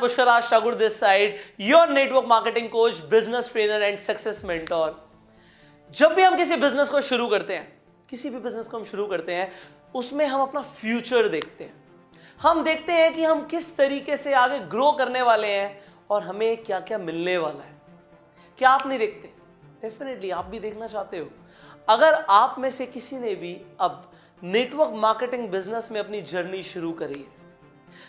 Pushkarash Thakur this side, your network marketing coach, business trainer and success mentor. जब भी हम किसी business को शुरू करते हैं, किसी भी बिजनेस को हम शुरू करते हैं, उसमें हम अपना फ्यूचर देखते हैं। हम देखते हैं कि हम किस तरीके से आगे ग्रो करने वाले हैं और हमें क्या क्या मिलने वाला है। क्या आप नहीं देखते? डेफिनेटली आप भी देखना चाहते हो। अगर आप में से किसी ने भी अब नेटवर्क मार्केटिंग बिजनेस में अपनी जर्नी शुरू करी है,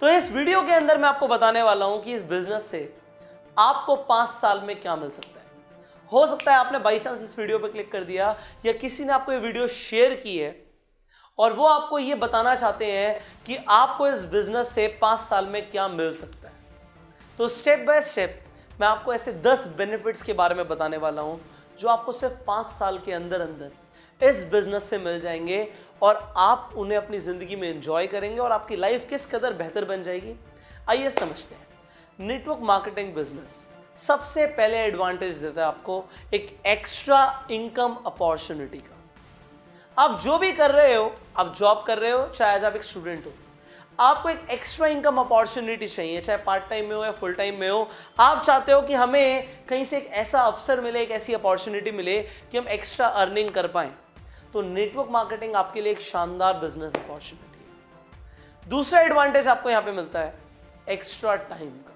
तो इस वीडियो के अंदर मैं आपको बताने वाला हूं कि इस बिजनेस से आपको 5 साल में क्या मिल सकता है। हो सकता है आपने बाई चांस इस वीडियो पर क्लिक कर दिया या किसी ने आपको ये वीडियो शेयर की है और वो आपको ये बताना चाहते हैं कि आपको इस बिजनेस से 5 साल में क्या मिल सकता है। तो स्टेप बाय स्टेप मैं आपको ऐसे 10 बेनिफिट्स के बारे में बताने वाला हूं जो आपको सिर्फ 5 साल के अंदर अंदर इस बिजनेस से मिल जाएंगे और आप उन्हें अपनी जिंदगी में एंजॉय करेंगे और आपकी लाइफ किस कदर बेहतर बन जाएगी। आइए समझते हैं। नेटवर्क मार्केटिंग बिजनेस सबसे पहले एडवांटेज देता है आपको एक एक्स्ट्रा इनकम अपॉर्चुनिटी का। आप जो भी कर रहे हो, आप जॉब कर रहे हो, चाहे आज आप एक स्टूडेंट हो, आपको एक एक्स्ट्रा इनकम अपॉर्चुनिटी चाहिए, चाहे पार्ट टाइम में हो या फुल टाइम में हो। आप चाहते हो कि हमें कहीं से एक ऐसा अवसर मिले, एक ऐसी अपॉर्चुनिटी मिले कि हम एक्स्ट्रा अर्निंग कर पाएं, तो नेटवर्क मार्केटिंग आपके लिए एक शानदार बिजनेस अपॉर्चुनिटी है। दूसरा एडवांटेज आपको यहां पे मिलता है एक्स्ट्रा टाइम का।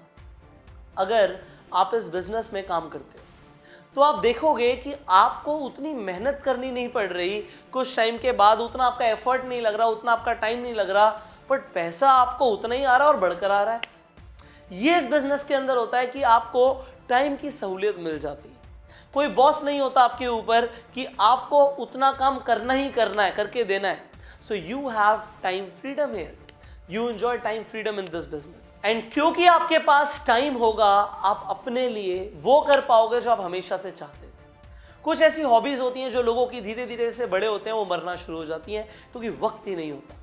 अगर आप इस बिजनेस में काम करते हो तो आप देखोगे कि आपको उतनी मेहनत करनी नहीं पड़ रही, कुछ टाइम के बाद उतना आपका एफर्ट नहीं लग रहा, उतना आपका टाइम नहीं लग रहा, बट पैसा आपको उतना ही आ रहा है और बढ़कर आ रहा है। ये इस बिजनेस के अंदर होता है कि आपको टाइम की सहूलियत मिल जाती है। कोई बॉस नहीं होता आपके ऊपर कि आपको उतना काम करना ही करना है, करके देना है। सो you have time freedom here, you enjoy time freedom in this business. And क्योंकि आपके पास टाइम होगा, आप अपने लिए वो कर पाओगे जो आप हमेशा से चाहते थे। कुछ ऐसी हॉबीज होती हैं जो लोगों की धीरे धीरे से बड़े होते हैं वो मरना शुरू हो जाती हैं क्योंकि वक्त ही नहीं होता।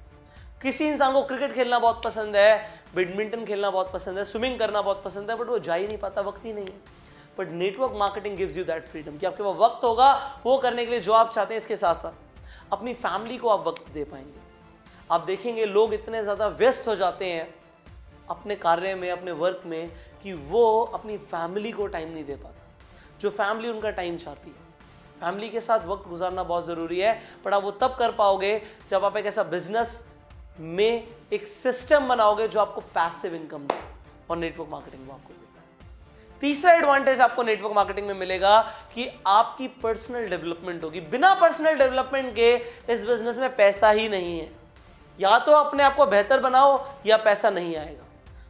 किसी इंसान को क्रिकेट खेलना बहुत पसंद है, बैडमिंटन खेलना बहुत पसंद है, स्विमिंग करना बहुत पसंद है, बट वो जा ही नहीं पाता, वक्त ही नहीं है। But network marketing gives you that freedom कि आपके पास वक्त होगा वो करने के लिए जो आप चाहते हैं। इसके साथ साथ अपनी फैमिली को आप वक्त दे पाएंगे। आप देखेंगे लोग इतने ज़्यादा व्यस्त हो जाते हैं अपने कार्य में, अपने वर्क में, कि वो अपनी फैमिली को टाइम नहीं दे पाता जो फैमिली उनका टाइम चाहती है। फैमिली के साथ वक्त गुजारना बहुत ज़रूरी है, बट आप वो तब कर पाओगे जब आप एक ऐसा बिजनेस में एक सिस्टम बनाओगे जो आपको पैसिव इनकम दे, और नेटवर्क मार्केटिंग वो आपको देता है। तीसरा एडवांटेज आपको नेटवर्क मार्केटिंग में मिलेगा कि आपकी पर्सनल डेवलपमेंट होगी। बिना पर्सनल डेवलपमेंट के इस बिजनेस में पैसा ही नहीं है। या तो अपने आप को बेहतर बनाओ या पैसा नहीं आएगा।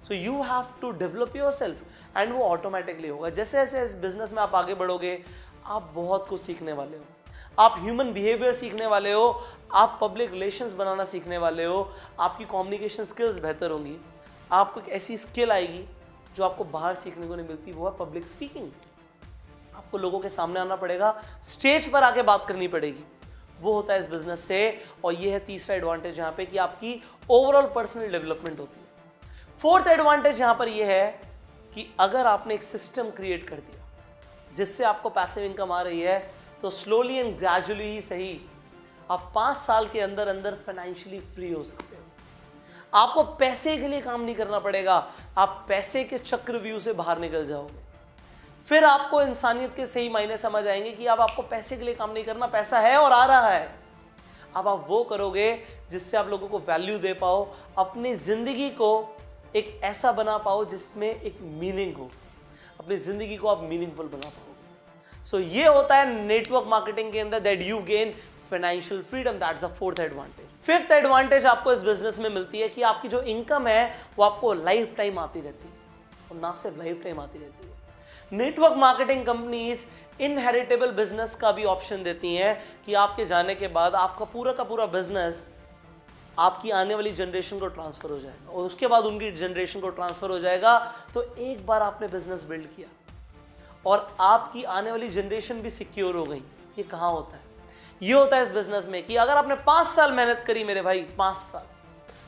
So you have to develop yourself and वो ऑटोमेटिकली होगा। जैसे जैसे इस बिजनेस में आप आगे बढ़ोगे, आप बहुत कुछ सीखने वाले हो। आप ह्यूमन बिहेवियर सीखने वाले हो, आप पब्लिक रिलेशंस बनाना सीखने वाले हो, आपकी कम्युनिकेशन स्किल्स बेहतर होंगी। आपको एक ऐसी स्किल आएगी जो आपको बाहर सीखने को नहीं मिलती, वो है पब्लिक स्पीकिंग। आपको लोगों के सामने आना पड़ेगा, स्टेज पर आके बात करनी पड़ेगी। वो होता है इस बिजनेस से। और ये है तीसरा एडवांटेज यहाँ पे कि आपकी ओवरऑल पर्सनल डेवलपमेंट होती है। फोर्थ एडवांटेज यहाँ पर यह है कि अगर आपने एक सिस्टम क्रिएट कर दिया जिससे आपको पैसिव इनकम आ रही है, तो स्लोली एंड ग्रेजुअली ही सही, आप 5 साल के अंदर अंदर फाइनेंशियली फ्री हो सकते हो। आपको पैसे के लिए काम नहीं करना पड़ेगा, आप पैसे के चक्रव्यूह से बाहर निकल जाओगे। फिर आपको इंसानियत के सही मायने समझ आएंगे कि अब आपको पैसे के लिए काम नहीं करना, पैसा है और आ रहा है। अब आप वो करोगे जिससे आप लोगों को वैल्यू दे पाओ, अपनी जिंदगी को एक ऐसा बना पाओ जिसमें एक मीनिंग हो, अपनी जिंदगी को आप मीनिंगफुल बना पाओ। सो ये होता है नेटवर्क मार्केटिंग के अंदर, that you gain financial freedom. That's the fourth advantage. Fifth advantage आपको इस बिजनेस में मिलती है कि आपकी जो इनकम है वो आपको लाइफ टाइम आती रहती है, और ना सिर्फ लाइफ टाइम आती रहती है। Network marketing companies inheritable business का भी ऑप्शन देती हैं कि आपके जाने के बाद आपका पूरा का पूरा बिजनेस आपकी आने वाली जनरेशन को ट्रांसफर हो जाएगा, और उसके बाद उनकी जनरेशन को ट्रांसफर हो जाएगा। तो एक बार आपने बिजनेस बिल्ड किया और आपकी आने वाली जनरेशन भी सिक्योर हो गई। ये कहाँ होता है? ये होता है इस बिजनेस में कि अगर आपने 5 साल मेहनत करी मेरे भाई, 5 साल,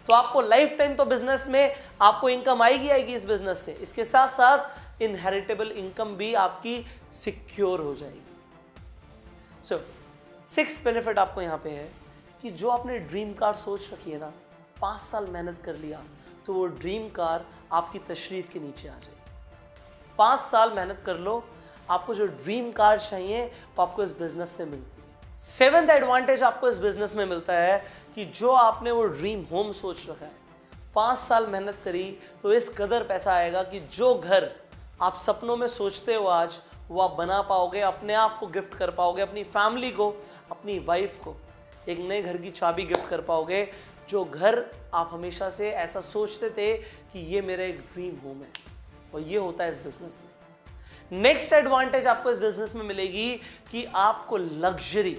तो आपको लाइफ टाइम तो बिजनेस में आपको इनकम आएगी इस बिजनेस से। इसके साथ साथ इनहेरिटेबल इनकम भी आपकी सिक्योर हो जाएगी। सो 6th बेनिफिट आपको यहां पे है कि जो आपने ड्रीम कार सोच रखी है ना, 5 साल मेहनत कर लिया, तो वो ड्रीम कार आपकी तशरीफ के नीचे आ जाएगी। 5 साल मेहनत कर लो, आपको जो ड्रीम कार चाहिए वो आपको इस बिजनेस से मिलती है। 7th एडवांटेज आपको इस बिजनेस में मिलता है कि जो आपने वो ड्रीम होम सोच रखा है, 5 साल मेहनत करी तो इस कदर पैसा आएगा कि जो घर आप सपनों में सोचते हो आज, वो आप बना पाओगे, अपने आप को गिफ्ट कर पाओगे, अपनी फैमिली को, अपनी वाइफ को एक नए घर की चाबी गिफ्ट कर पाओगे। जो घर आप हमेशा से ऐसा सोचते थे कि ये मेरा एक ड्रीम होम है, और ये होता है इस बिजनेस में। नेक्स्ट एडवांटेज आपको इस बिजनेस में मिलेगी कि आपको लग्जरी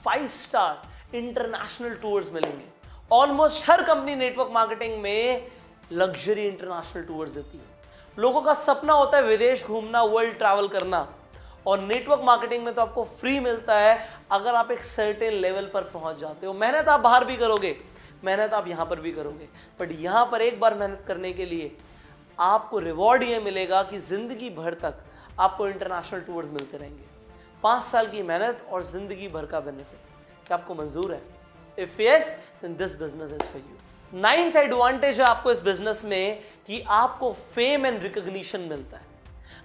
5 स्टार इंटरनेशनल टूर्स मिलेंगे। ऑलमोस्ट हर कंपनी नेटवर्क मार्केटिंग में लग्जरी इंटरनेशनल टूर्स देती है। लोगों का सपना होता है विदेश घूमना, वर्ल्ड ट्रैवल करना, और नेटवर्क मार्केटिंग में तो आपको फ्री मिलता है अगर आप एक सर्टेन लेवल पर पहुंच जाते हो। मेहनत आप बाहर भी करोगे, मेहनत आप यहां पर भी करोगे, बट यहां पर एक बार मेहनत करने के लिए आपको रिवॉर्ड ये मिलेगा कि जिंदगी भर तक आपको इंटरनेशनल टूर्स मिलते रहेंगे। 5 साल की मेहनत और जिंदगी भर का बेनिफिट, क्या आपको मंजूर है? If yes, then this business is for you. 9th advantage है आपको इस बिजनेस में कि आपको फेम एंड रिकॉग्निशन मिलता है।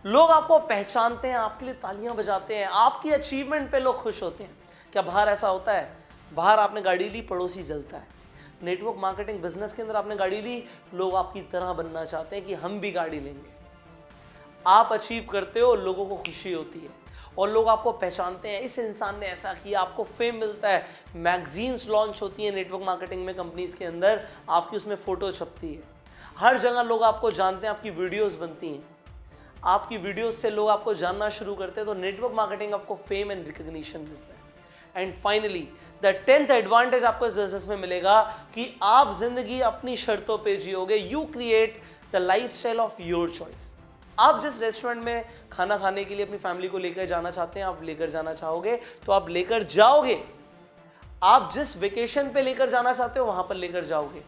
लोग आपको पहचानते हैं, आपके लिए तालियां बजाते हैं, आपकी अचीवमेंट पे लोग खुश होते हैं। क्या बाहर ऐसा होता है? बाहर आपने गाड़ी ली, पड़ोसी जलता है। नेटवर्क मार्केटिंग बिजनेस के अंदर आपने गाड़ी ली, लोग आपकी तरह बनना चाहते हैं कि हम भी गाड़ी लेंगे। आप अचीव करते हो, लोगों को खुशी होती है और लोग आपको पहचानते हैं, इस इंसान ने ऐसा किया, आपको फेम मिलता है। मैगजीन्स लॉन्च होती हैं नेटवर्क मार्केटिंग में कंपनीज के अंदर, आपकी उसमें फोटो छपती है। हर जगह लोग आपको जानते हैं, आपकी वीडियोस बनती हैं, आपकी वीडियोस से लोग आपको जानना शुरू करते हैं। तो नेटवर्क मार्केटिंग आपको फेम एंड रिकॉग्निशन देता है। And finally the 10th advantage आपको इस बिजनेस में मिलेगा कि आप जिंदगी अपनी शर्तों पे जियोगे। You create the lifestyle of your choice. आप जिस रेस्टोरेंट में खाना खाने के लिए अपनी फैमिली को लेकर जाना चाहते हैं, आप लेकर जाना चाहोगे तो आप लेकर जाओगे। आप जिस वेकेशन पे लेकर जाना चाहते हो वहां पर लेकर जाओगे।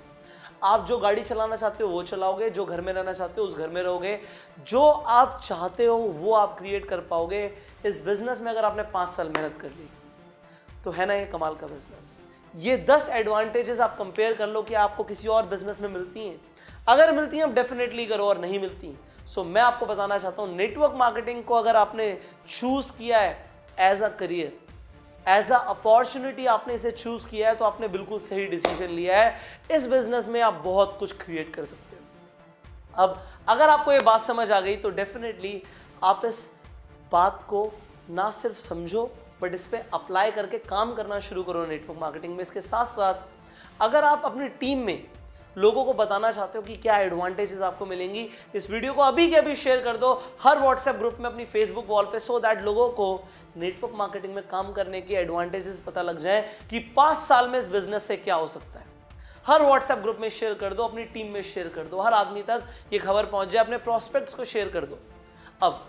आप जो गाड़ी चलाना चाहते हो वो चलाओगे, जो घर में रहना चाहते हो उस घर में रहोगे। जो आप चाहते हो वो आप क्रिएट कर पाओगे इस बिजनेस में, अगर आपने 5 साल मेहनत कर ली तो। है ना ये कमाल का बिजनेस? ये 10 एडवांटेजेस आप कंपेयर कर लो कि आपको किसी और बिजनेस में मिलती हैं। अगर मिलती हैं आप डेफिनेटली करो, और नहीं मिलती सो मैं आपको बताना चाहता हूं, नेटवर्क मार्केटिंग को अगर आपने चूज किया है as a career, as a opportunity आपने इसे चूज किया है, तो आपने बिल्कुल सही डिसीजन लिया है। इस बिजनेस में आप बहुत कुछ क्रिएट कर सकते हो। अब अगर आपको ये बात समझ आ गई तो डेफिनेटली आप इस बात को ना सिर्फ समझो बट इस पे अप्लाई करके काम करना शुरू करो नेटवर्क मार्केटिंग में। इसके साथ साथ अगर आप अपनी टीम में लोगों को बताना चाहते हो कि क्या एडवांटेजेस आपको मिलेंगी, इस वीडियो को अभी के अभी शेयर कर दो हर व्हाट्सएप ग्रुप में, अपनी फेसबुक वॉल पे, सो दैट लोगों को नेटवर्क मार्केटिंग में काम करने के एडवांटेजेस पता लग जाए कि 5 साल में इस बिजनेस से क्या हो सकता है। हर व्हाट्सएप ग्रुप में शेयर कर दो, अपनी टीम में शेयर कर दो, हर आदमी तक ये खबर पहुंच जाए, अपने प्रोस्पेक्ट्स को शेयर कर दो। अब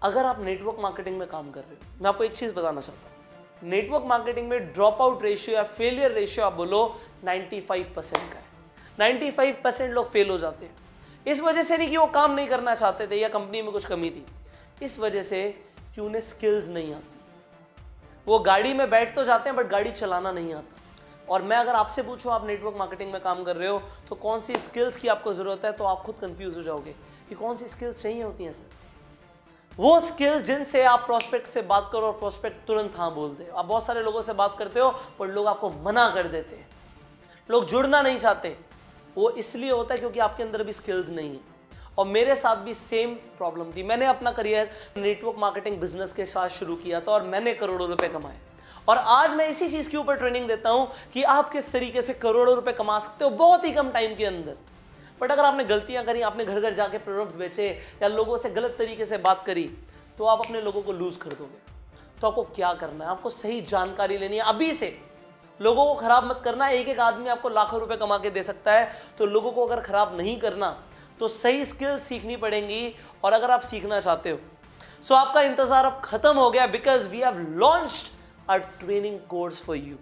अगर आप नेटवर्क मार्केटिंग में काम कर रहे हो, मैं आपको एक चीज बताना चाहता हूं, नेटवर्क मार्केटिंग में ड्रॉप आउट रेशियो या फेलियर रेशियो आप बोलो 95% का है। 95% लोग फेल हो जाते हैं। इस वजह से नहीं कि वो काम नहीं करना चाहते थे या कंपनी में कुछ कमी थी, इस वजह से कि उन्हें स्किल्स नहीं आती। वो गाड़ी में बैठ तो जाते हैं बट गाड़ी चलाना नहीं आता। और मैं अगर आपसे पूछूं आप नेटवर्क मार्केटिंग में काम कर रहे हो तो कौन सी स्किल्स की आपको जरूरत है, तो आप खुद कंफ्यूज हो जाओगे कि कौन सी स्किल्स चाहिए होती हैं सर। वो स्किल्स जिनसे आप प्रोस्पेक्ट से बात करो और प्रोस्पेक्ट तुरंत हाँ बोलते हो। आप बहुत सारे लोगों से बात करते हो पर लोग आपको मना कर देते हैं, लोग जुड़ना नहीं चाहते। वो इसलिए होता है क्योंकि आपके अंदर भी स्किल्स नहीं है। और मेरे साथ भी सेम प्रॉब्लम थी। मैंने अपना करियर नेटवर्क मार्केटिंग बिजनेस के साथ शुरू किया था और मैंने करोड़ों रुपए कमाए। और आज मैं इसी चीज के ऊपर ट्रेनिंग देता हूं कि आप किस तरीके से करोड़ों रुपए कमा सकते हो बहुत ही कम टाइम के अंदर। बट अगर आपने गलतियां करी, आपने घर घर जाके प्रोडक्ट्स बेचे या लोगों से गलत तरीके से बात करी, तो आप अपने लोगों को लूज कर दोगे। तो आपको क्या करना है, आपको सही जानकारी लेनी है अभी से। लोगों को खराब मत करना। एक एक आदमी आपको लाखों रुपए कमा के दे सकता है, तो लोगों को अगर खराब नहीं करना तो सही स्किल्स सीखनी पड़ेंगी। और अगर आप सीखना चाहते हो सो आपका इंतजार अब खत्म हो गया, because we have launched a training course for you.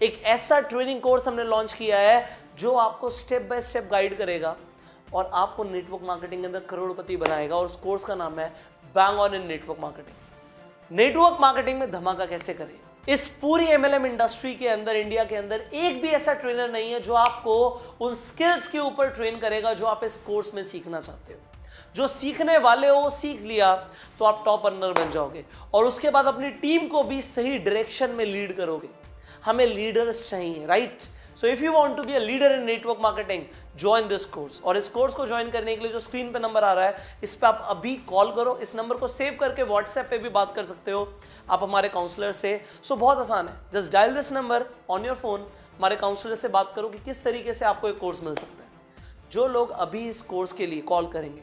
एक ऐसा ट्रेनिंग कोर्स हमने लॉन्च किया है जो आपको स्टेप बाय स्टेप गाइड करेगा और आपको नेटवर्क मार्केटिंग के अंदर करोड़पति बनाएगा। और उस कोर्स का नाम है bang on in network marketing. Network marketing में धमाका कैसे करें, इस पूरी MLM इंडस्ट्री के अंदर, इंडिया के अंदर एक भी ऐसा ट्रेनर नहीं है जो आपको उन स्किल्स के ऊपर ट्रेन करेगा जो आप इस कोर्स में सीखना चाहते हो। जो सीखने वाले हो सीख लिया तो आप टॉप अर्नर बन जाओगे और उसके बाद अपनी टीम को भी सही डायरेक्शन में लीड करोगे। हमें लीडर्स चाहिए, right? So if you want to be a leader in network marketing, join this course. और इस कोर्स को ज्वाइन करने के लिए जो स्क्रीन पे नंबर आ रहा है, इस पे आप अभी कॉल करो। इस नंबर को सेव करके व्हाट्सएप पे भी बात कर सकते हो आप हमारे काउंसलर से। सो बहुत आसान है, just dial this number on your phone, हमारे काउंसलर से बात करो कि किस तरीके से आपको एक कोर्स मिल सकता है। जो लोग अभी इस कोर्स के लिए कॉल करेंगे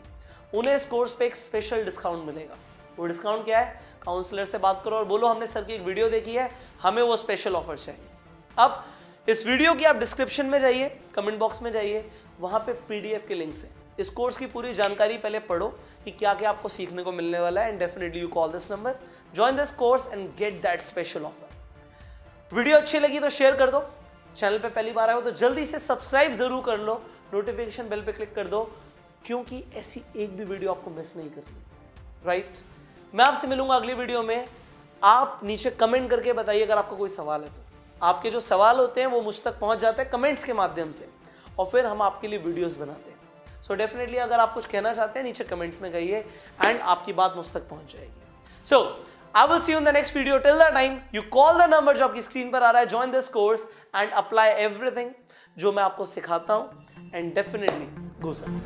उन्हें इस कोर्स पे एक स्पेशल डिस्काउंट मिलेगा। वो डिस्काउंट क्या है? काउंसलर से बात करो और बोलो हमने सर की एक वीडियो देखी है, हमें वो स्पेशल ऑफर चाहिए। अब इस वीडियो की आप डिस्क्रिप्शन में जाइए, कमेंट बॉक्स में जाइए, वहां पे PDF के लिंक्स है। इस कोर्स की पूरी जानकारी पहले पढ़ो कि क्या क्या आपको सीखने को मिलने वाला है, and definitely you call this number, join this course and get that special offer. Video अच्छी लगी तो शेयर कर दो, चैनल पे पहली बार आए हो तो जल्दी से सब्सक्राइब जरूर कर लो, नोटिफिकेशन बेल पे क्लिक कर दो, क्योंकि ऐसी एक भी वीडियो आपको मिस नहीं करनी, राइट? मैं आपसे मिलूंगा अगली वीडियो में। आप नीचे कमेंट करके बताइए अगर आपका कोई सवाल है तो। आपके जो सवाल होते हैं वो मुझ तक पहुंच जाते हैं कमेंट्स के माध्यम से, और फिर हम आपके लिए वीडियोस बनाते हैं। सो डेफिनेटली अगर आप कुछ कहना चाहते हैं नीचे कमेंट्स में कहिए, एंड आपकी बात मुझ तक पहुंच जाएगी। So I will see you in the next video. Till the time you call the number जो आपकी स्क्रीन पर आ रहा है, join this course and apply everything जो मैं आपको सिखाता हूं, एंड डेफिनेटली गो सर।